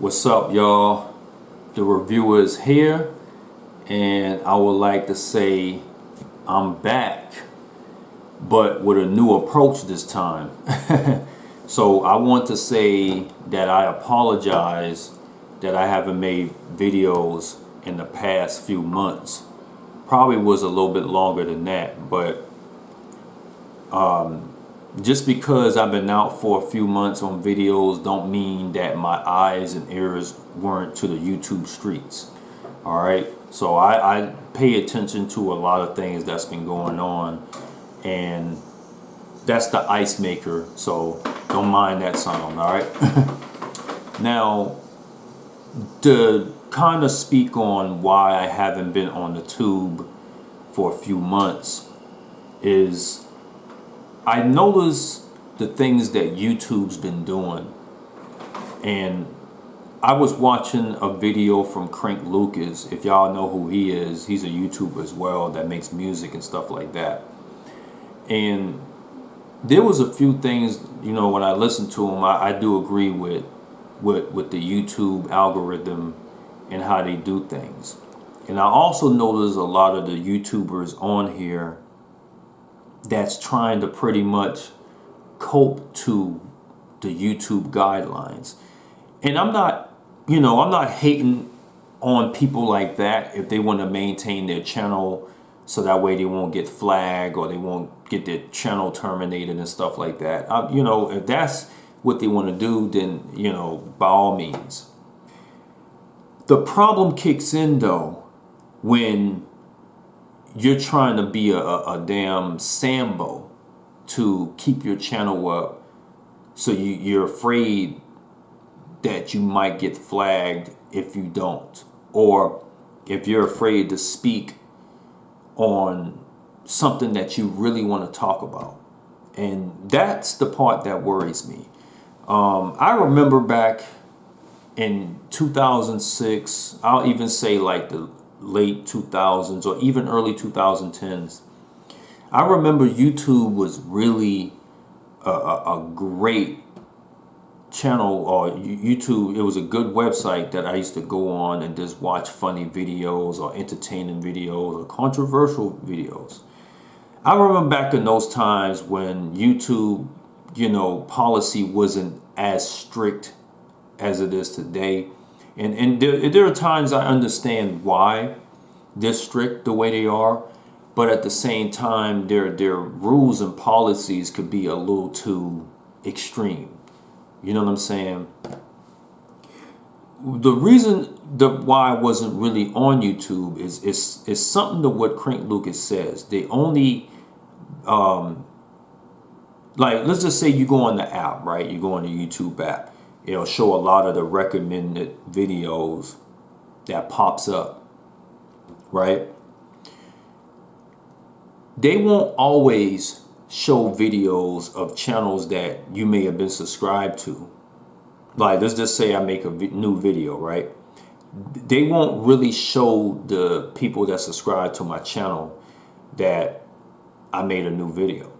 What's up, y'all? The reviewer is here, and I would like to say I'm back, but with a new approach this time. So I want to say that I apologize that I haven't made videos in the past few months. Probably was a little bit longer than that, but just because I've been out for a few months on videos don't mean that my eyes and ears weren't to the YouTube streets. All right, so I pay attention to a lot of things that's been going on, and that's the ice maker, so don't mind that sound. All right. Now, to kind of speak on why I haven't been on the tube for a few months is I notice the things that YouTube's been doing, and I was watching a video from Crank Lucas. If y'all know who he is, he's a YouTuber as well that makes music and stuff like that. And there was a few things, when I listen to him, I do agree with the YouTube algorithm and how they do things. And I also notice a lot of the YouTubers on here that's trying to pretty much cope to the YouTube guidelines. And I'm not hating on people like that if they want to maintain their channel so that way they won't get flagged or they won't get their channel terminated and stuff like that. If that's what they want to do, then, by all means. The problem kicks in, though, when you're trying to be a damn Sambo to keep your channel up, so you're afraid that you might get flagged if you don't, or if you're afraid to speak on something that you really want to talk about. And that's the part that worries me. I remember back in 2006, I'll even say like the late 2000s or even early 2010s, I remember YouTube was really a great channel, or YouTube. It was a good website that I used to go on and just watch funny videos or entertaining videos or controversial videos. I remember back in those times when YouTube, policy wasn't as strict as it is today. And there are times I understand why they're strict the way they are, but at the same time, their rules and policies could be a little too extreme. You know what I'm saying? The reason why I wasn't really on YouTube is something to what Crank Lucas says. They only like, let's just say you go on the app, right? You go on the YouTube app. It'll show a lot of the recommended videos that pops up, right? They won't always show videos of channels that you may have been subscribed to. Like, let's just say I make a new video, right? They won't really show the people that subscribe to my channel that I made a new video.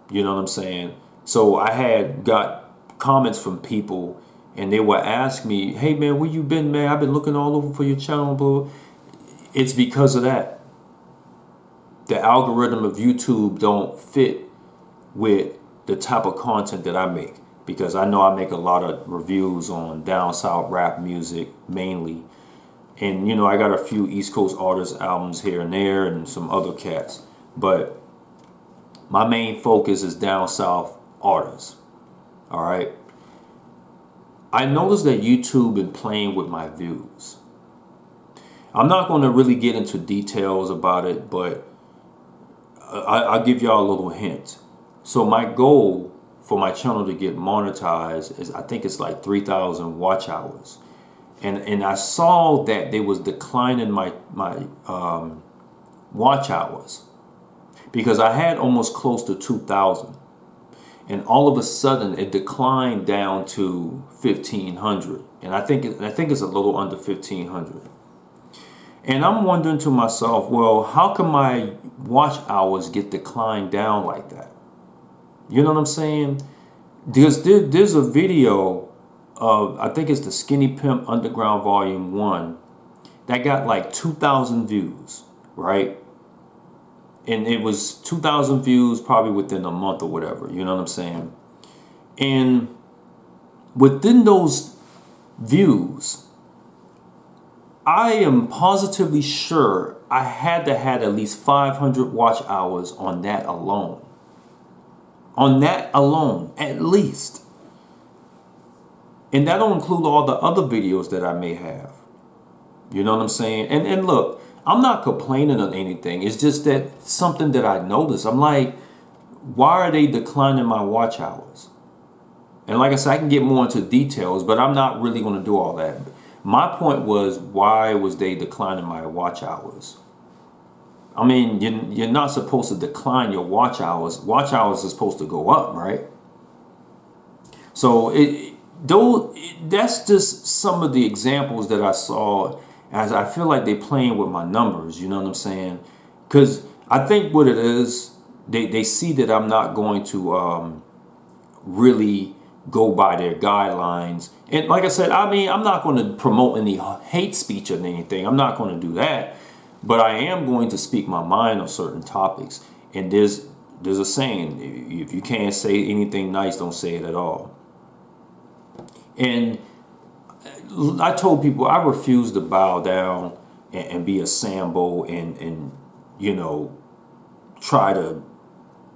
You know what I'm saying? So I had got comments from people, and they would ask me, "Hey man, where you been, man? I've been looking all over for your channel, bro." It's because of that. The algorithm of YouTube don't fit with the type of content that I make, because I know I make a lot of reviews on down south rap music mainly, and I got a few East Coast artists albums here and there and some other cats, but my main focus is down south artists. All right. I noticed that YouTube been playing with my views. I'm not going to really get into details about it, but I'll give y'all a little hint. So my goal for my channel to get monetized is, I think it's like 3,000 watch hours. And I saw that they was declining my watch hours, because I had almost close to 2,000. And all of a sudden it declined down to 1,500. And I think it's a little under 1,500. And I'm wondering to myself, well, how come my watch hours get declined down like that? You know what I'm saying? There's a video of, I think it's the Skinny Pimp Underground Volume 1, that got like 2,000 views, right? And it was 2,000 views probably within a month or whatever, you know what I'm saying? And within those views, I am positively sure I had to have at least 500 watch hours on that alone. On that alone, at least. And that don't include all the other videos that I may have. You know what I'm saying? And look, I'm not complaining on anything. It's just that something that I noticed. I'm like, why are they declining my watch hours? And like I said, I can get more into details, but I'm not really going to do all that. My point was, why was they declining my watch hours? I mean, you're not supposed to decline your watch hours. Watch hours are supposed to go up, right? So that's just some of the examples that I saw, as I feel like they're playing with my numbers. You know what I'm saying? Because I think what it is, they see that I'm not going to really go by their guidelines. And like I said, I mean, I'm not going to promote any hate speech or anything. I'm not going to do that. But I am going to speak my mind on certain topics. And there's a saying, if you can't say anything nice, don't say it at all. And I told people I refuse to bow down and be a Sambo and you know, try to,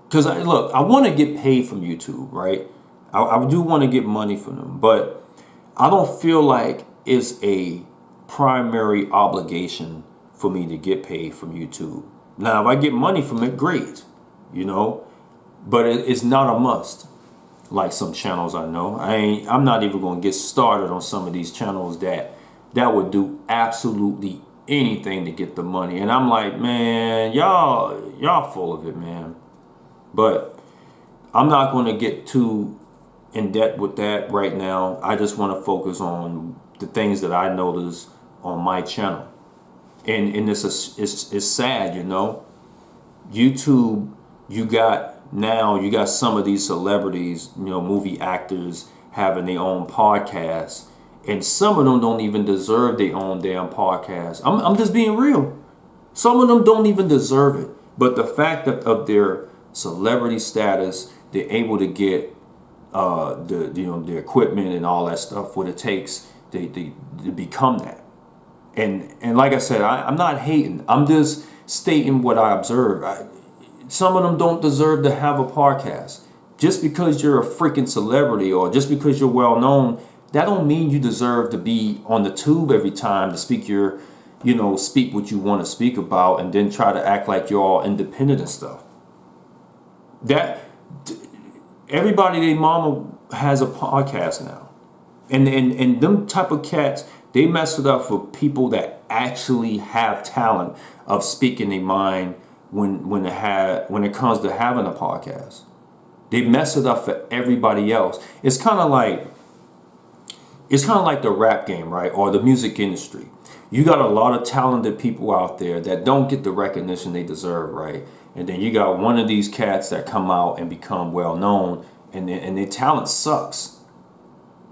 because look, I want to get paid from YouTube, right? I do want to get money from them, but I don't feel like it's a primary obligation for me to get paid from YouTube. Now, if I get money from it, great, you know, but it's not a must. Like some channels I know, I'm not even going to get started on some of these channels that would do absolutely anything to get the money. And I'm like, man, y'all full of it, man. But I'm not going to get too in debt with that right now. I just want to focus on the things that I notice on my channel. And it's sad, you know. YouTube, you got some of these celebrities, you know, movie actors having their own podcasts, and some of them don't even deserve their own damn podcast. I'm just being real. Some of them don't even deserve it. But the fact of their celebrity status, they're able to get the equipment and all that stuff, what it takes to become that. And like I said, I'm not hating. I'm just stating what I observe. Some of them don't deserve to have a podcast. Just because you're a freaking celebrity or just because you're well known, that don't mean you deserve to be on the tube every time to speak speak what you want to speak about and then try to act like you're all independent and stuff. That everybody, their mama has a podcast now. And them type of cats, they mess it up for people that actually have talent of speaking their mind when it comes to having a podcast. They mess it up for everybody else. It's kind of like the rap game, right? Or the music industry. You got a lot of talented people out there that don't get the recognition they deserve, right? And then you got one of these cats that come out and become well known, and their talent sucks.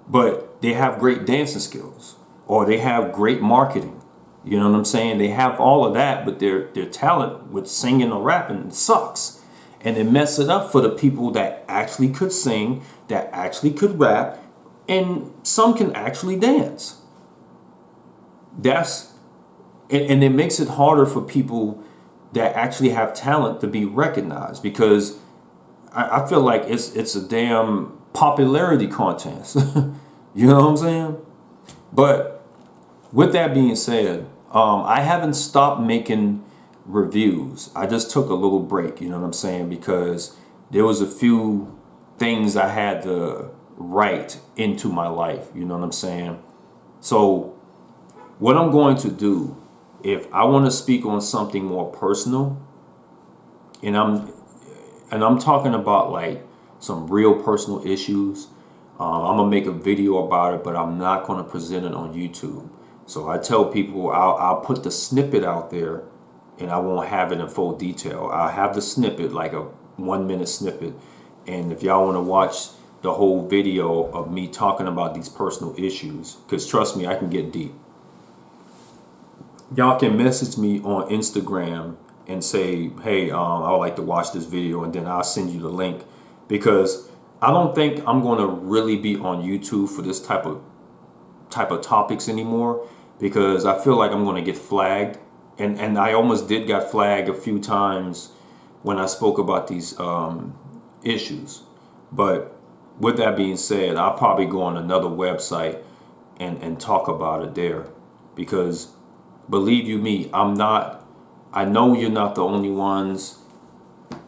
But they have great dancing skills, or they have great marketing. You know what I'm saying? They have all of that, but their talent with singing or rapping sucks. And they mess it up for the people that actually could sing, that actually could rap, and some can actually dance. And it makes it harder for people that actually have talent to be recognized, because I feel like it's a damn popularity contest. You know what I'm saying? But with that being said, I haven't stopped making reviews. I just took a little break, you know what I'm saying? Because there was a few things I had to write into my life, you know what I'm saying? So what I'm going to do, if I want to speak on something more personal, and I'm talking about like some real personal issues, I'm gonna make a video about it, but I'm not gonna present it on YouTube. So I tell people I'll put the snippet out there, and I won't have it in full detail. I'll have the snippet, like a 1 minute snippet, and if y'all want to watch the whole video of me talking about these personal issues, because trust me, I can get deep. Y'all can message me on Instagram and say, hey, I would like to watch this video, and then I'll send you the link, because I don't think I'm going to really be on YouTube for this type of topics anymore, because I feel like I'm going to get flagged, and I almost did got flagged a few times when I spoke about these issues. But with that being said, I'll probably go on another website and talk about it there, because believe you me, I know you're not the only ones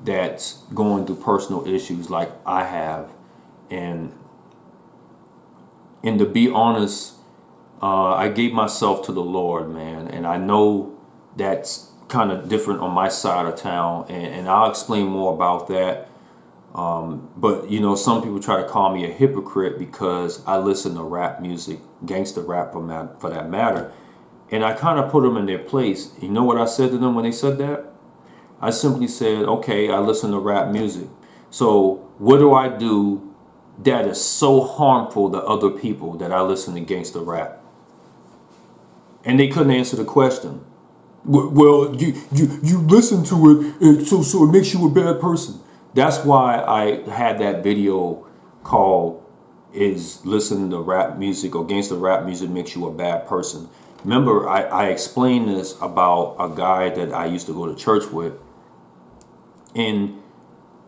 that's going through personal issues like I have. And to be honest, I gave myself to the Lord, man. And I know that's kind of different on my side of town. And I'll explain more about that. But, you know, some people try to call me a hypocrite because I listen to rap music, gangster rap for that matter. And I kind of put them in their place. You know what I said to them when they said that? I simply said, okay, I listen to rap music. So what do I do that is so harmful to other people that I listen to gangster rap? And they couldn't answer the question. Well, you listen to it, so it makes you a bad person. That's why I had that video called "Is Listening to Rap Music or Gangster Rap Music Makes You a Bad Person?" Remember, I explained this about a guy that I used to go to church with, and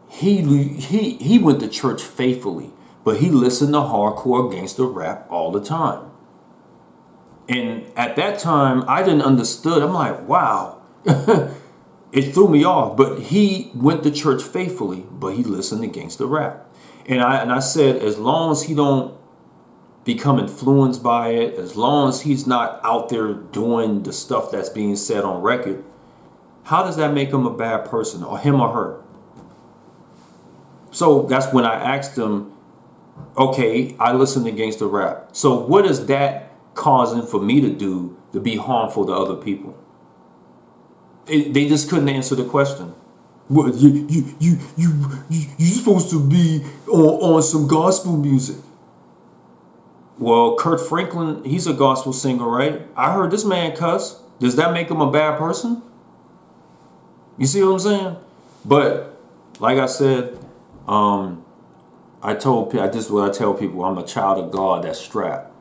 he went to church faithfully, but he listened to hardcore gangster rap all the time. And at that time, I didn't understood. I'm like, wow, it threw me off. But he went to church faithfully, but he listened to gangster rap. And I said, as long as he don't become influenced by it, as long as he's not out there doing the stuff that's being said on record, how does that make him a bad person, or him or her? So that's when I asked him, okay, I listen to gangster rap. So what is that causing for me to do to be harmful to other people? They just couldn't answer the question. Well, you supposed to be on some gospel music. Well, Kurt Franklin, he's a gospel singer, right? I heard this man cuss. Does that make him a bad person? You see what I'm saying? But like I said, this is what I tell people. I'm a child of God that's strapped.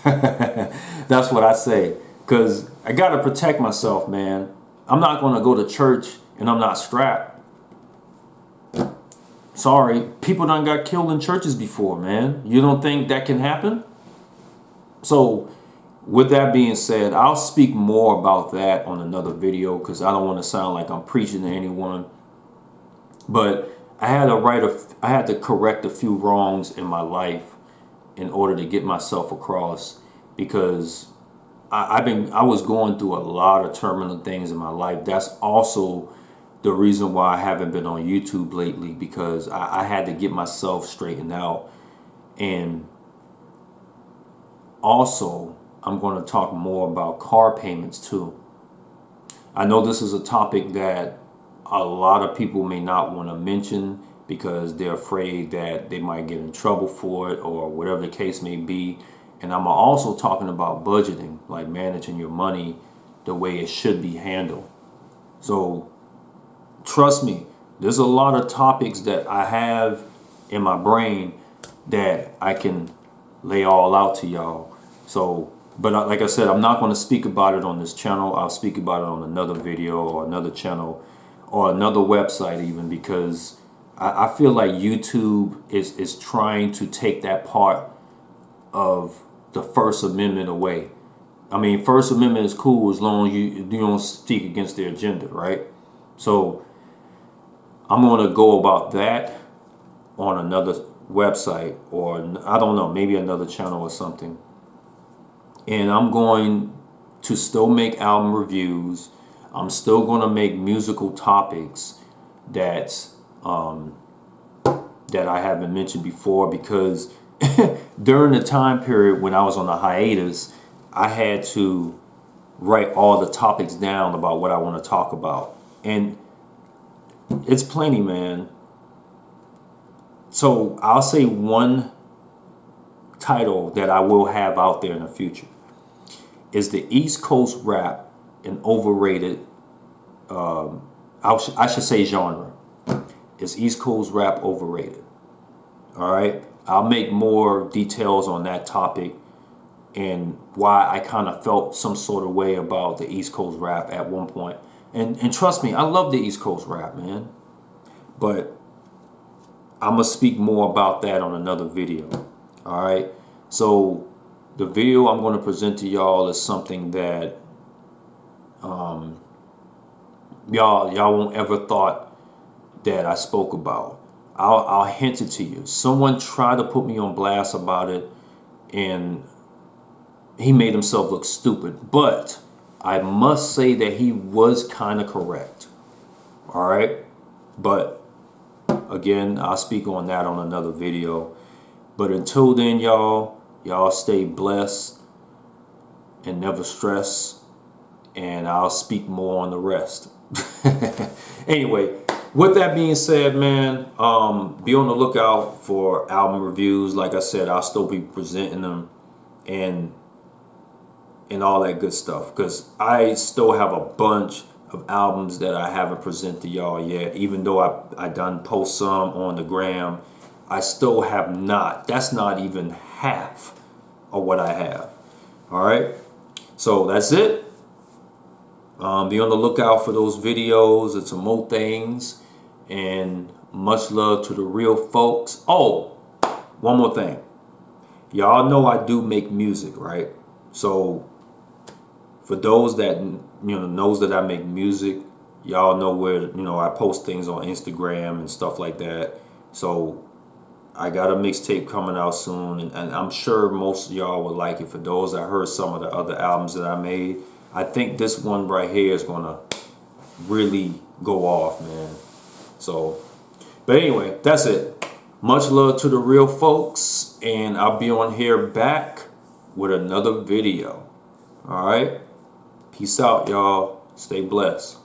That's what I say, because I got to protect myself, man. I'm not going to go to church and I'm not strapped. Sorry, people done got killed in churches before, man. You don't think that can happen? So with that being said, I'll speak more about that on another video, because I don't want to sound like I'm preaching to anyone. But I had to correct a few wrongs in my life in order to get myself across, because I was going through a lot of turbulent things in my life. That's also the reason why I haven't been on YouTube lately, because I had to get myself straightened out. And also, I'm going to talk more about car payments too. I know this is a topic that a lot of people may not want to mention, because they're afraid that they might get in trouble for it, or whatever the case may be. And I'm also talking about budgeting, like managing your money the way it should be handled. So trust me, there's a lot of topics that I have in my brain that I can lay all out to y'all. So, but like I said, I'm not going to speak about it on this channel. I'll speak about it on another video or another channel or another website even, because I feel like YouTube is trying to take that part of the First Amendment away. I mean, First Amendment is cool as long as you don't speak against their agenda, right? So I'm going to go about that on another website, or I don't know, maybe another channel or something. And I'm going to still make album reviews. I'm still going to make musical topics that I haven't mentioned before, because during the time period when I was on the hiatus, I had to write all the topics down about what I want to talk about. And it's plenty, man. So I'll say one title that I will have out there in the future is the East Coast rap an overrated, I should say genre. Is East Coast rap overrated? All right. I'll make more details on that topic and why I kind of felt some sort of way about the East Coast rap at one point. And trust me, I love the East Coast rap, man. But I'm going to speak more about that on another video. All right. So the video I'm going to present to y'all is something that y'all won't ever thought that I spoke about. I'll hint it to you. Someone tried to put me on blast about it, and he made himself look stupid. But I must say that he was kind of correct. All right. But again, I'll speak on that on another video. But until then, y'all stay blessed and never stress. And I'll speak more on the rest. Anyway, with that being said, man, be on the lookout for album reviews. Like I said, I'll still be presenting them and all that good stuff, because I still have a bunch of albums that I haven't presented to y'all yet. Even though I done post some on the gram, I still have not. That's not even half of what I have. All right, so that's it. Be on the lookout for those videos and some more things. And much love to the real folks. Oh, one more thing. Y'all know I do make music, right? So for those that knows that I make music, y'all know where I post things on Instagram and stuff like that. So I got a mixtape coming out soon, and I'm sure most of y'all would like it. For those that heard some of the other albums that I made, I think this one right here is gonna really go off, man. So, but anyway, that's it. Much love to the real folks, and I'll be on here back with another video. All right, peace out, y'all. Stay blessed.